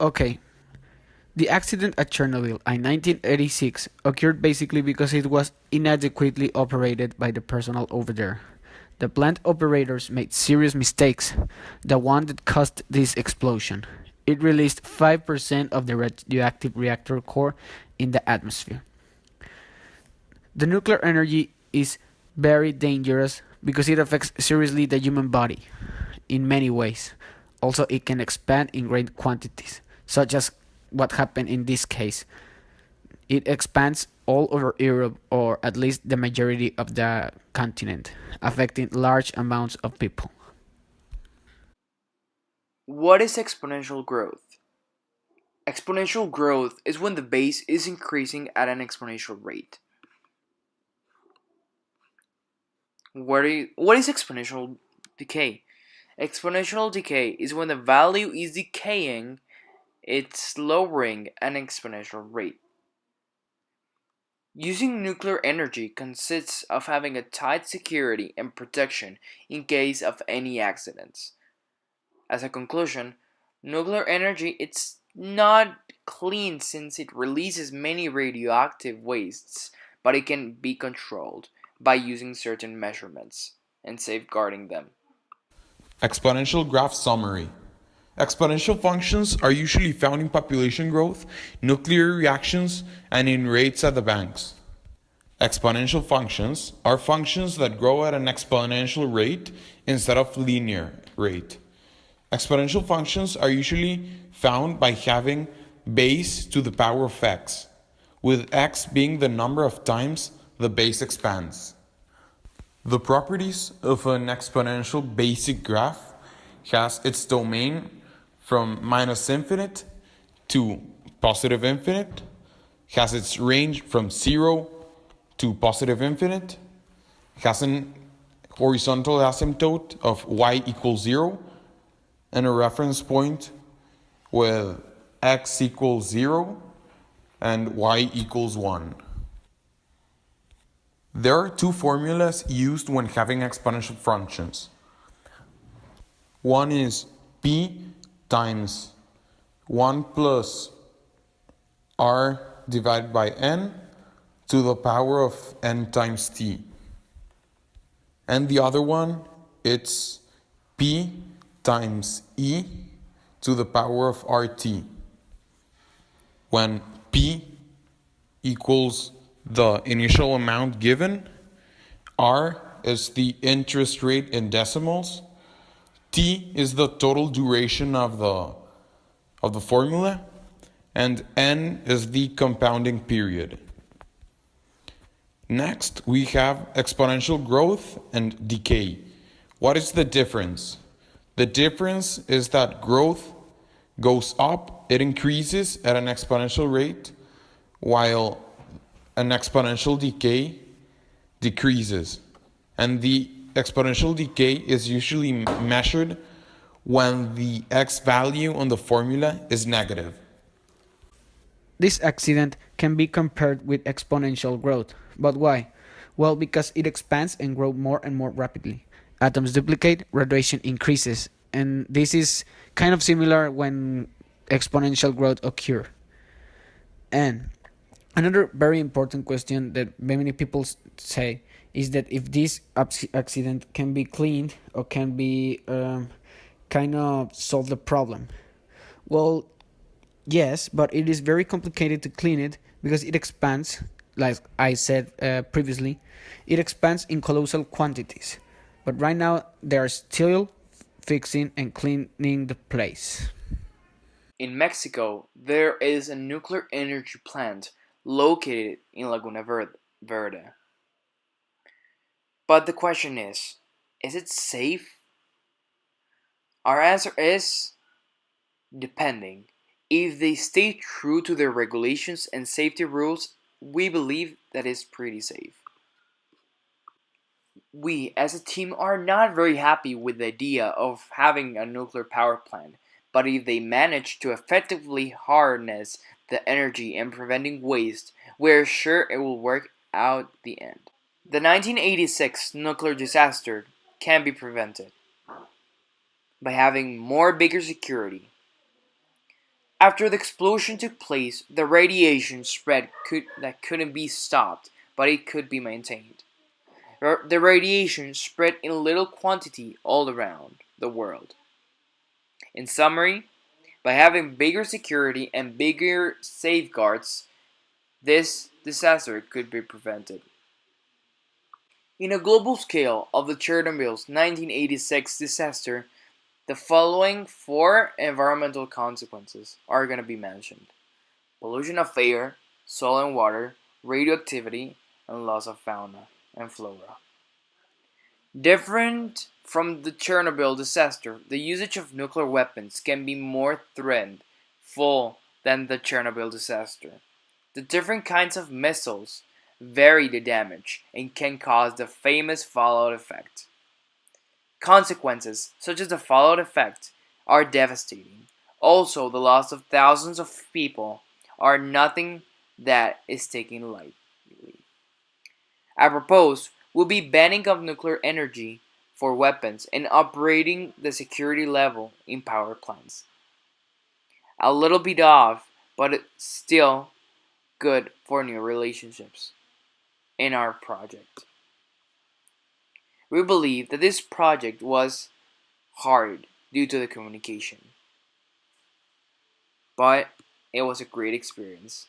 Okay, the accident at Chernobyl in 1986 occurred basically because it was inadequately operated by the personnel over there. The plant operators made serious mistakes, the one that caused this explosion. It released 5% of the radioactive reactor core in the atmosphere. The nuclear energy is very dangerous because it affects seriously the human body in many ways. Also, it can expand in great quantities, such as what happened in this case. It expands all over Europe, or at least the majority of the continent, affecting large amounts of people. What is exponential growth? Exponential growth is when the base is increasing at an exponential rate. What is exponential decay? Exponential decay is when the value is decaying, it's lowering an exponential rate. Using nuclear energy consists of having a tight security and protection in case of any accidents. As a conclusion, nuclear energy it's not clean since it releases many radioactive wastes, but it can be controlled by using certain measurements and safeguarding them. Exponential graph summary. Exponential functions are usually found in population growth, nuclear reactions, and in rates at the banks. Exponential functions are functions that grow at an exponential rate instead of linear rate. Exponential functions are usually found by having base to the power of x, with x being the number of times the base expands. The properties of an exponential basic graph has its domain from minus infinite to positive infinite, has its range from 0 to positive infinite, has an horizontal asymptote of y equals 0, and a reference point with x equals 0 and y equals 1. There are two formulas used when having exponential functions. One is p times 1 plus r divided by n to the power of n times t. And the other one, it's p times e to the power of rt, when p equals the initial amount given, r is the interest rate in decimals, t is the total duration of the formula, and n is the compounding period. Next, we have exponential growth and decay. What is the difference? The difference is that growth goes up, it increases at an exponential rate, while an exponential decay decreases. And the exponential decay is usually measured when the x value on the formula is negative. This accident can be compared with exponential growth. But why? Well, because it expands and grows more and more rapidly. Atoms duplicate, radiation increases, and this is kind of similar when exponential growth occurs. And another very important question that many people say is that if this accident can be cleaned or can be kind of solve the problem. Well, yes, but it is very complicated to clean it because it expands, like I said previously, it expands in colossal quantities. But right now, they are still fixing and cleaning the place. In Mexico, there is a nuclear energy plant located in Laguna Verde. But the question is it safe? Our answer is depending. If they stay true to their regulations and safety rules, we believe that is pretty safe. We, as a team, are not very happy with the idea of having a nuclear power plant, but if they manage to effectively harness the energy and preventing waste, we are sure it will work out the end. The 1986 nuclear disaster can be prevented by having more bigger security, After the explosion took place, the radiation spread couldn't be stopped, but it could be maintained. The radiation spread in little quantity all around the world. In summary, by having bigger security and bigger safeguards, this disaster could be prevented. In a global scale of the Chernobyl's 1986 disaster, the following four environmental consequences are going to be mentioned: pollution of air, soil and water, radioactivity, and loss of fauna and flora. Different from the Chernobyl disaster, the usage of nuclear weapons can be more threatful than the Chernobyl disaster. The different kinds of missiles vary the damage and can cause the famous fallout effect. Consequences, such as the fallout effect, are devastating. Also, the loss of thousands of people are nothing that is taken lightly. I propose will be banning of nuclear energy for weapons and operating the security level in power plants. A little bit off, but it's still good for new relationships in our project. We believe that this project was hard due to the communication, but it was a great experience.